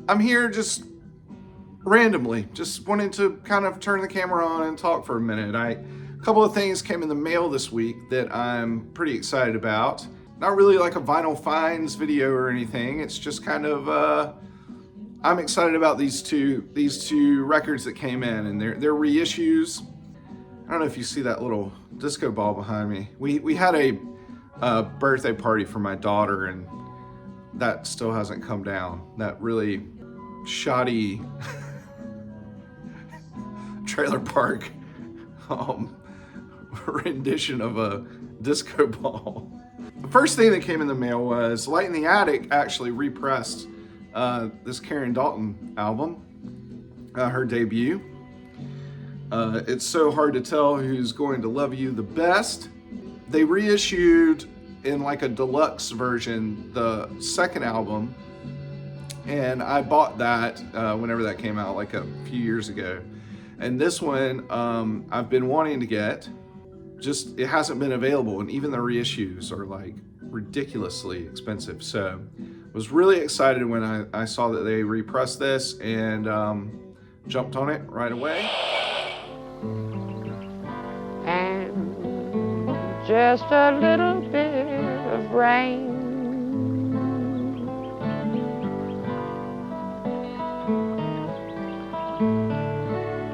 I'm here just randomly, just wanting to kind of turn the camera on and talk for a minute. A couple of things came in the mail this week that I'm pretty excited about. Not really like a vinyl finds video or anything. It's just kind of, I'm excited about these two records that came in, and they're reissues. I don't know if you see that little disco ball behind me. We had a birthday party for my daughter, and that still hasn't come down. That really shoddy trailer park rendition of a disco ball. The first thing that came in the mail was Light in the Attic actually repressed this Karen Dalton album, her debut. It's so hard to tell who's going to love you the best. They reissued in like a deluxe version the second album, and I bought that whenever that came out, like a few years ago. And this one I've been wanting to get, just it hasn't been available, and even the reissues are like ridiculously expensive. So I was really excited when I saw that they repressed this, and jumped on it right away. And just a little bit of rain,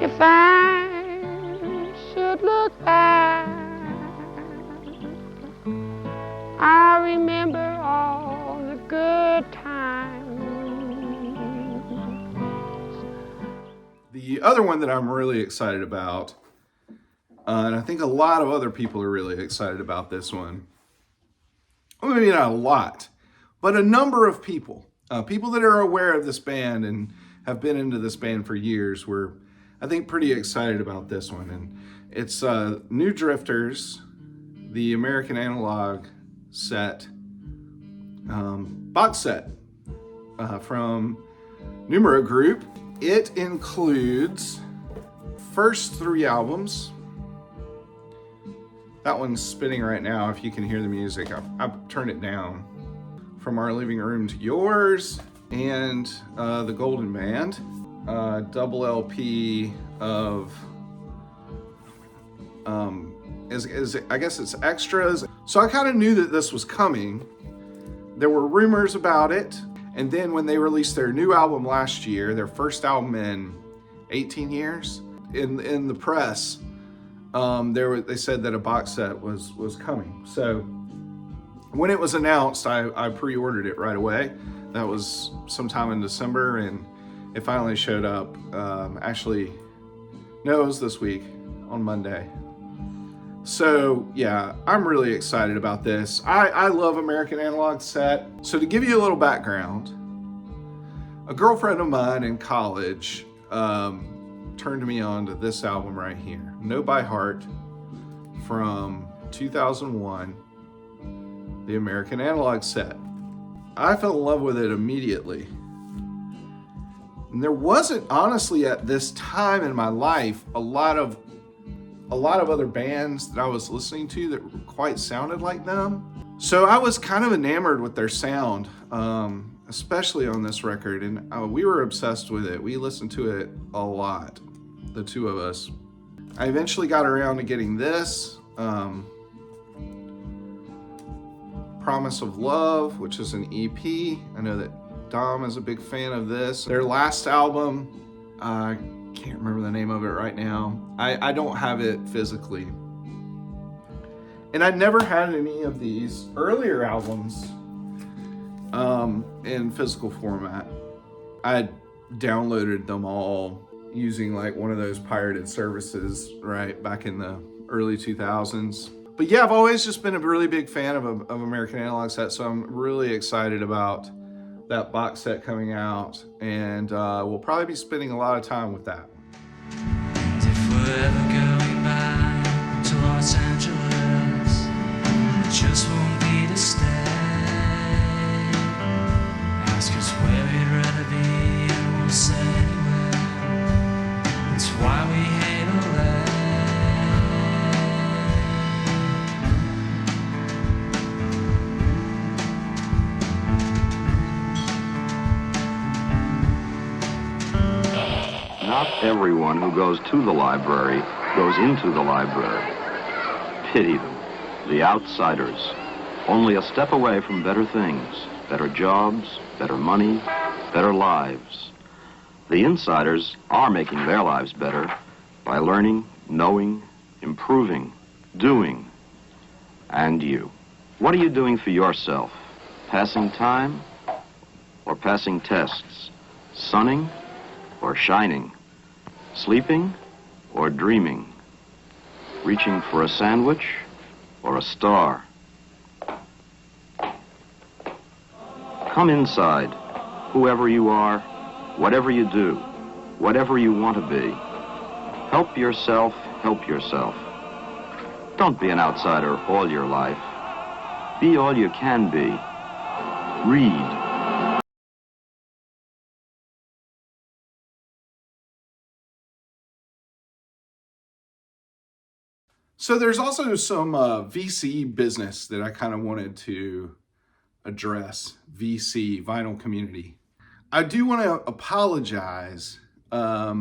if I should look back, I remember all the good times. The other one that I'm really excited about, and I think a lot of other people are really excited about this one. Well, maybe not a lot, but a number of people that are aware of this band and have been into this band for years were, I think, pretty excited about this one. And it's New Drifters, the American Analog set, box set from Numero Group. It includes first 3 albums. That one's spinning right now, if you can hear the music. I've turned it down. From Our Living Room to Yours, and The Golden Band. Double LP of, I guess it's extras. So I kind of knew that this was coming. There were rumors about it. And then when they released their new album last year, their first album in 18 years, in the press, they said that a box set was coming. So when it was announced, I pre-ordered it right away. That was sometime in December, and it finally showed up. Actually, no, it was this week on Monday. So yeah, I'm really excited about this. I love American Analog set. So to give you a little background, a girlfriend of mine in college turned me on to this album right here, Know by Heart, from 2001, the American Analog set. I fell in love with it immediately. And there wasn't, honestly, at this time in my life, a lot of other bands that I was listening to that quite sounded like them. So I was kind of enamored with their sound, especially on this record, and we were obsessed with it. We listened to it a lot, the two of us. I eventually got around to getting this, Promise of Love, which is an EP. I know that Dom is a big fan of this. Their last album, I can't remember the name of it right now. I don't have it physically. And I never had any of these earlier albums in physical format. I downloaded them all using like one of those pirated services, right, back in the early 2000s. But yeah, I've always just been a really big fan of American Analog set, so I'm really excited about that box set coming out, and we'll probably be spending a lot of time with that. And if we're ever going back to Los Angeles, it just won't be to stay. Ask us where we'd rather be, and we'll say anywhere. It's why we hate LA. Not everyone who goes to the library goes into the library. Pity them. The outsiders. Only a step away from better things. Better jobs, better money, better lives. The insiders are making their lives better by learning, knowing, improving, doing. And you. What are you doing for yourself? Passing time or passing tests? Sunning or shining? Sleeping or dreaming? Reaching for a sandwich or a star? Come inside, whoever you are, whatever you do, whatever you want to be. Help yourself, help yourself. Don't be an outsider all your life. Be all you can be. Read. So there's also some VC business that I kind of wanted to address. VC, vinyl community. I do want to apologize a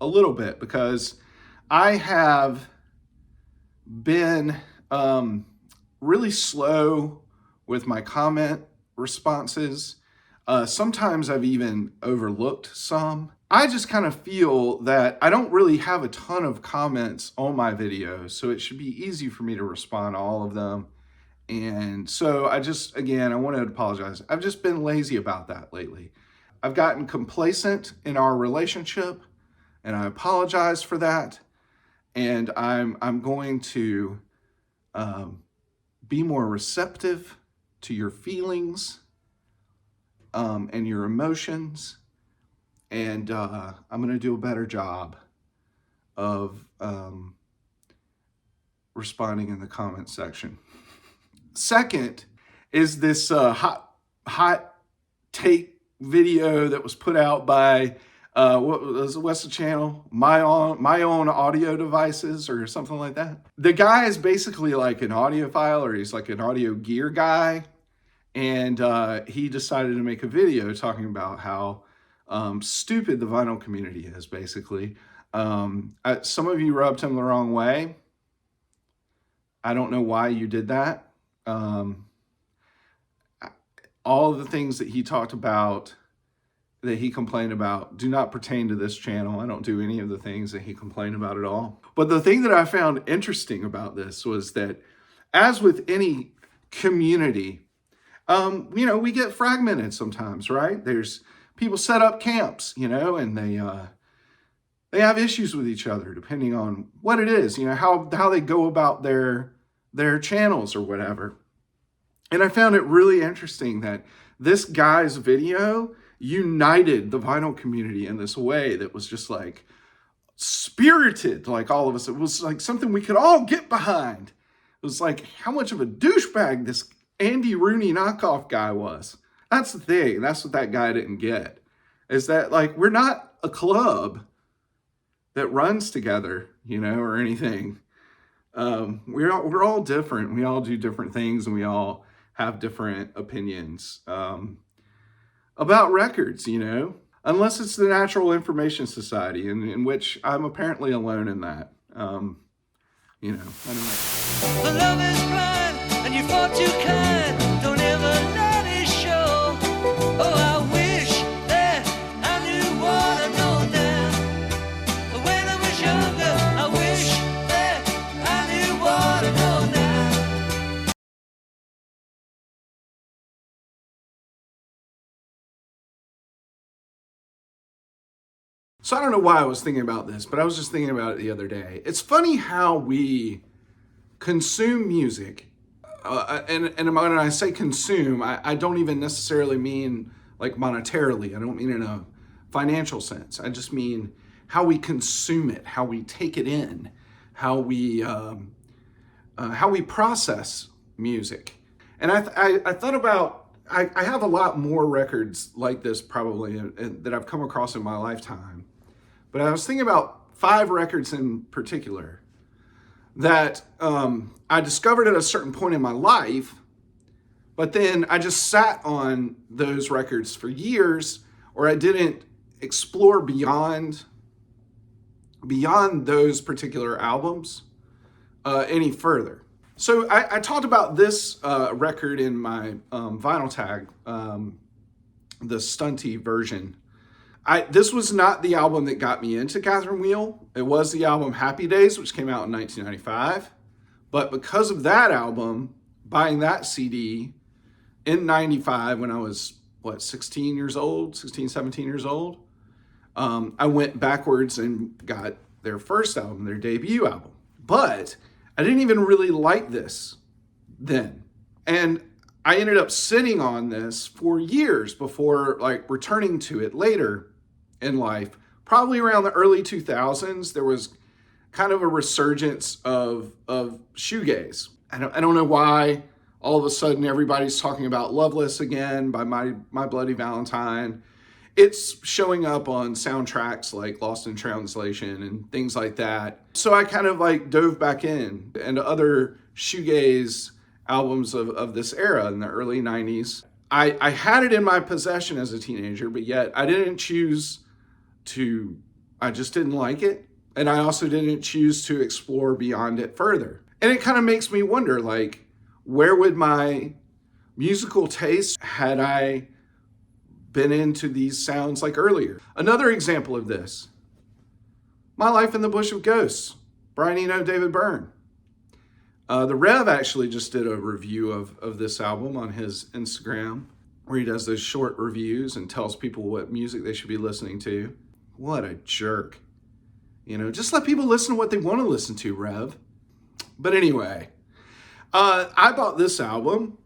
little bit because I have been really slow with my comment responses. Sometimes I've even overlooked some. I just kind of feel that I don't really have a ton of comments on my videos, so it should be easy for me to respond to all of them. And so I want to apologize. I've just been lazy about that lately. I've gotten complacent in our relationship, and I apologize for that. And I'm going to be more receptive to your feelings and your emotions. And I'm going to do a better job of responding in the comment section. Second is this hot take video that was put out by what's the channel? My own audio devices or something like that. The guy is basically like an audiophile, or he's like an audio gear guy, and he decided to make a video talking about how stupid the vinyl community is. Basically, some of you rubbed him the wrong way. I don't know why you did that. All of the things that he talked about, that he complained about, do not pertain to this channel. I don't do any of the things that he complained about at all. But the thing that I found interesting about this was that, as with any community, we get fragmented sometimes, right? There's people set up camps, and they have issues with each other depending on what it is, how they go about their channels or whatever. And I found it really interesting that this guy's video united the vinyl community in this way that was just like spirited, like all of us. It was like something we could all get behind. It was like how much of a douchebag this Andy Rooney knockoff guy was. That's the thing. That's what that guy didn't get, is that like we're not a club that runs together, or anything. We're all different. We all do different things, and we all have different opinions about records, unless it's the Natural Information Society, in which I'm apparently alone in that. I don't know. The love is blind, and you fought too kind. Don't ever let it show. Oh, I wish that I knew what I know now. When I was younger, I wish that I knew what I know now. So I don't know why I was thinking about this, but I was just thinking about it the other day. It's funny how we consume music. And when I say consume, I don't even necessarily mean like monetarily. I don't mean in a financial sense. I just mean how we consume it, how we take it in, how we process music. And I thought about, I have a lot more records like this probably that I've come across in my lifetime. But I was thinking about 5 records in particular that I discovered at a certain point in my life, but then I just sat on those records for years, or I didn't explore beyond beyond those particular albums any further. So I talked about this record in my vinyl tag, the stunty version. This was not the album that got me into Catherine Wheel. It was the album Happy Days, which came out in 1995. But because of that album, buying that CD in 95 when I was, 16 years old, 16, 17 years old, I went backwards and got their first album, their debut album. But I didn't even really like this then. And I ended up sitting on this for years before returning to it later in life. Probably around the early 2000s, there was kind of a resurgence of shoegaze. I don't know why all of a sudden everybody's talking about Loveless again by My Bloody Valentine. It's showing up on soundtracks like Lost in Translation and things like that. So I kind of dove back in and other shoegaze albums of this era in the early 90s. I had it in my possession as a teenager, but yet I didn't choose to, I just didn't like it. And I also didn't choose to explore beyond it further. And it kind of makes me wonder, where would my musical taste had I been into these sounds earlier? Another example of this, My Life in the Bush of Ghosts, Brian Eno, David Byrne. The Rev actually just did a review of this album on his Instagram, where he does those short reviews and tells people what music they should be listening to. What a jerk. Just let people listen to what they want to listen to, Rev. But anyway, I bought this album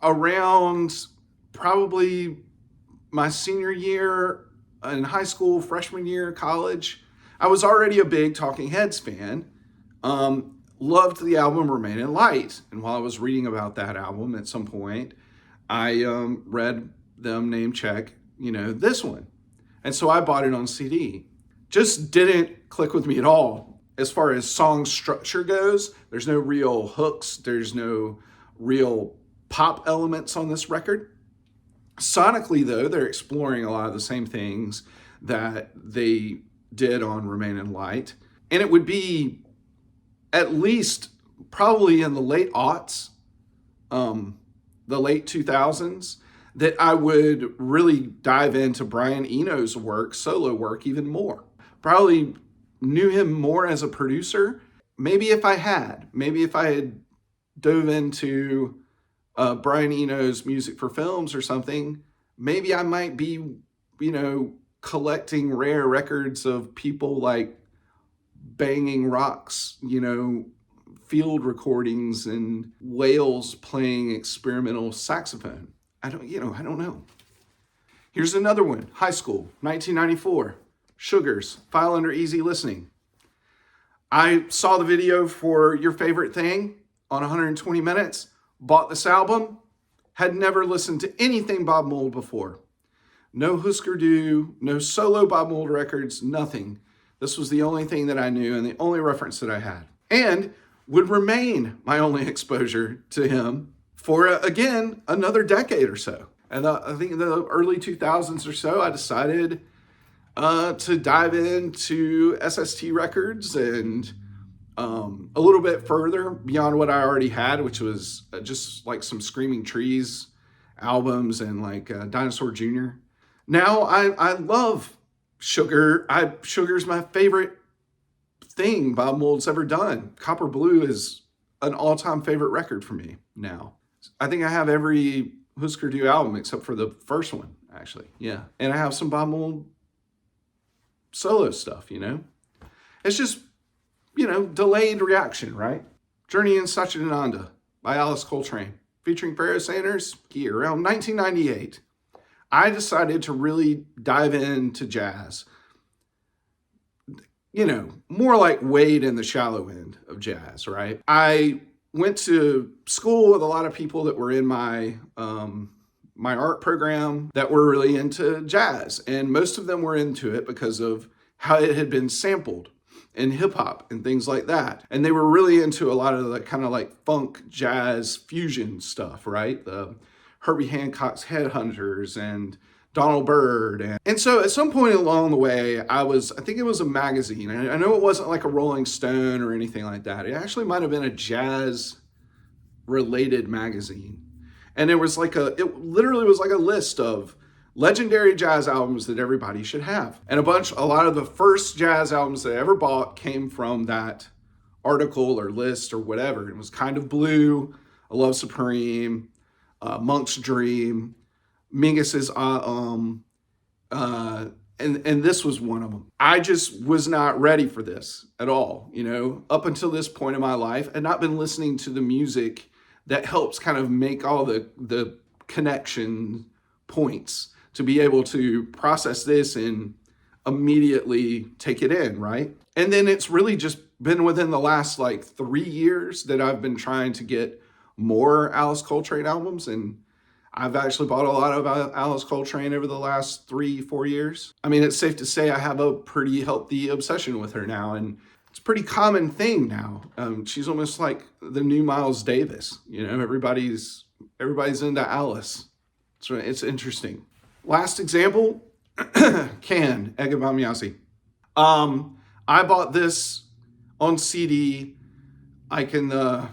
around probably my senior year in high school, freshman year, college. I was already a big Talking Heads fan. Loved the album Remain in Light. And while I was reading about that album at some point, I read them name check, this one. And so I bought it on CD. Just didn't click with me at all. As far as song structure goes, there's no real hooks. There's no real pop elements on this record. Sonically, though, they're exploring a lot of the same things that they did on Remain in Light. And it would be at least probably in the late aughts, the late 2000s, that I would really dive into Brian Eno's work, solo work, even more. Probably knew him more as a producer. Maybe if I had dove into Brian Eno's music for films or something, maybe I might be, collecting rare records of people banging rocks, field recordings and whales playing experimental saxophone. I don't know. Here's another one. High school, 1994. Sugars, File Under Easy Listening. I saw the video for Your Favorite Thing on 120 Minutes, bought this album, had never listened to anything Bob Mould before. No Husker Du, no solo Bob Mould records, nothing. This was the only thing that I knew and the only reference that I had. And would remain my only exposure to him for, again, another decade or so. And I think in the early 2000s or so, I decided to dive into SST Records and a little bit further beyond what I already had, which was just some Screaming Trees albums and Dinosaur Jr. Now I love Sugar. Sugar's my favorite thing Bob Mould's ever done. Copper Blue is an all-time favorite record for me now. I think I have every Husker Du album except for the first one, actually. Yeah. And I have some Bob Mould solo stuff, It's just, delayed reaction, right? Journey in Satchidananda by Alice Coltrane, featuring Pharoah Sanders. Here, around 1998, I decided to really dive into jazz. More like wade in the shallow end of jazz, right? I went to school with a lot of people that were in my my art program that were really into jazz, and most of them were into it because of how it had been sampled in hip hop and things like that. And they were really into a lot of the kind of funk jazz fusion stuff, right? The Herbie Hancock's Headhunters and Donald Byrd. And so at some point along the way, I think it was a magazine. I know it wasn't like a Rolling Stone or anything like that. It actually might have been a jazz related magazine. And it literally was like a list of legendary jazz albums that everybody should have. And a lot of the first jazz albums that I ever bought came from that article or list or whatever. It was Kind of Blue, A Love Supreme, Monk's Dream, Mingus's and this was one of them. I just was not ready for this at all. Up until this point in my life, I'd not been listening to the music that helps kind of make all the connection points to be able to process this and immediately take it in, right? And then it's really just been within the last like 3 years that I've been trying to get more Alice Coltrane albums, and I've actually bought a lot of Alice Coltrane over the last 3-4 years. I mean, it's safe to say I have a pretty healthy obsession with her now, and it's a pretty common thing now. She's almost like the new Miles Davis. Everybody's into Alice. So it's interesting. Last example, Can, Eggebamiasi. I bought this on CD like in the,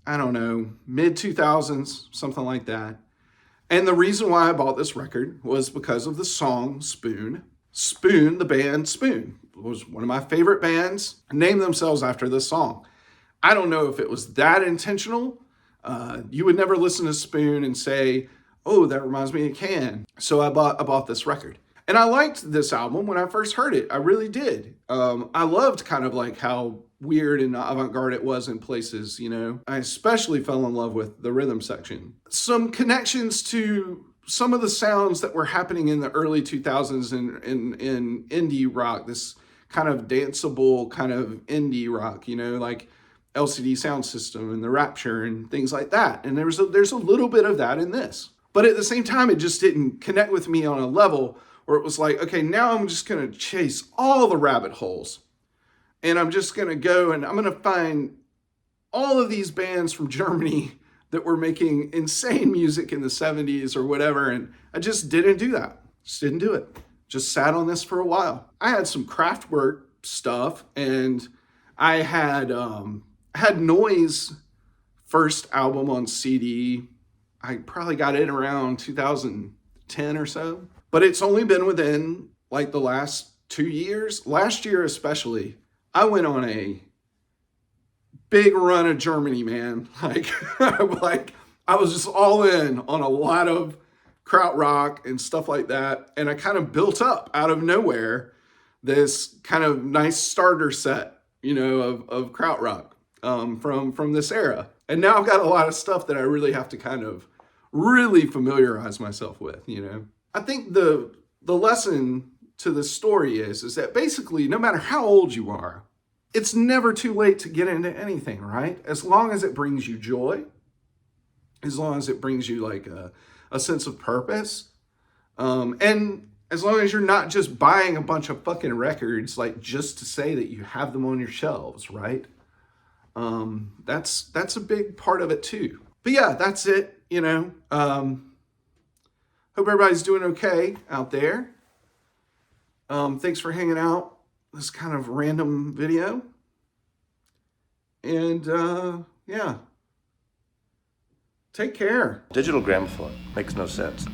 mid-2000s, something like that. And the reason why I bought this record was because of the song Spoon. Spoon, the band Spoon, was one of my favorite bands, named themselves after this song. I don't know if it was that intentional. You would never listen to Spoon and say, oh, that reminds me of Can. So I bought this record. And I liked this album when I first heard it. I really did. I loved kind of like how weird and avant-garde it was in places, I especially fell in love with the rhythm section. Some connections to some of the sounds that were happening in the early 2000s in indie rock, this kind of danceable kind of indie rock, like LCD Sound System and The Rapture and things like that. And there's a little bit of that in this. But at the same time, it just didn't connect with me on a level where it was like, okay, now I'm just going to chase all the rabbit holes. And I'm just going to go and I'm going to find all of these bands from Germany that were making insane music in the 70s or whatever. And I just didn't do that. Just didn't do it. Just sat on this for a while. I had some Kraftwerk stuff, and I had Noise first album on CD. I probably got it around 2010 or so. But it's only been within like the last 2 years. Last year especially, I went on a big run of Germany, man. Like I was just all in on a lot of krautrock and stuff like that. And I kind of built up out of nowhere this kind of nice starter set, of krautrock from this era. And now I've got a lot of stuff that I really have to kind of really familiarize myself with, I think the lesson to the story is that basically no matter how old you are, it's never too late to get into anything, right? As long as it brings you joy, as long as it brings you like a sense of purpose, and as long as you're not just buying a bunch of fucking records like just to say that you have them on your shelves, right? That's a big part of it too. But yeah, that's it, Hope everybody's doing okay out there. Thanks for hanging out. This kind of random video. And yeah. Take care. Digital Gramophone makes no sense.